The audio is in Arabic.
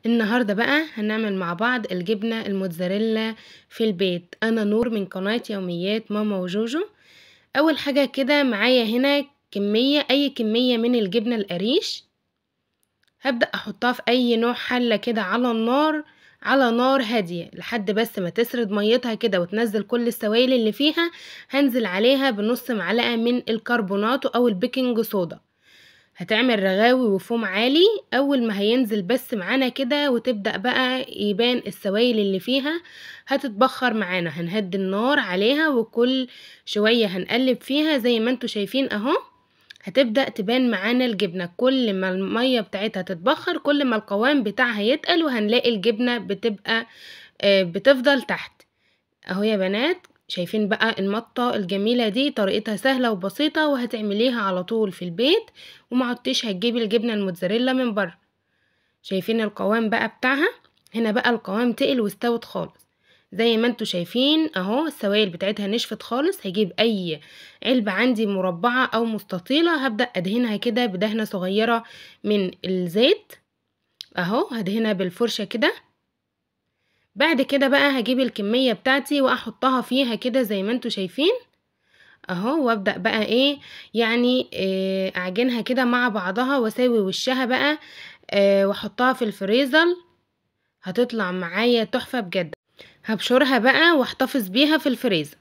النهاردة بقى هنعمل مع بعض الجبنة الموتزاريلا في البيت. أنا نور من قناة يوميات ماما وجوجو. أول حاجة كده معايا هنا أي كمية من الجبنة القريش. هبدأ أحطها في أي نوع حلة كده على نار هادية لحد بس ما تسرد ميتها كده وتنزل كل السوائل اللي فيها. هنزل عليها بنص معلقة من الكربونات أو البيكنج صودا. هتعمل رغاوي وفوم عالي. اول ما هينزل بس معانا كده وتبدأ بقى يبان السوائل اللي فيها هتتبخر معانا. هنهدي النار عليها وكل شوية هنقلب فيها زي ما انتوا شايفين اهو. هتبدأ تبان معانا الجبنة، كل ما المية بتاعتها تتبخر كل ما القوام بتاعها يتقل وهنلاقي الجبنة بتبقى بتفضل تحت اهو يا بنات. شايفين بقى المطة الجميلة دي طريقتها سهلة وبسيطة وهتعمليها على طول في البيت ومعدتش هتجيبي الجبنة الموتزاريلا من بره. شايفين القوام بقى بتاعها؟ هنا بقى القوام تقل واستوت خالص زي ما انتوا شايفين اهو. السوائل بتاعتها نشفت خالص. هجيب اي علبة عندي مربعة او مستطيلة هبدأ ادهنها كده بدهنة صغيرة من الزيت اهو. هدهنها بالفرشة كده. بعد كده بقى هجيب الكمية بتاعتي واحطها فيها كده زي ما انتوا شايفين اهو. وابدأ بقى يعني اعجنها كده مع بعضها واسوي وشها بقى واحطها في الفريزر. هتطلع معايا تحفة بجد. هبشرها بقى واحتفظ بيها في الفريزر.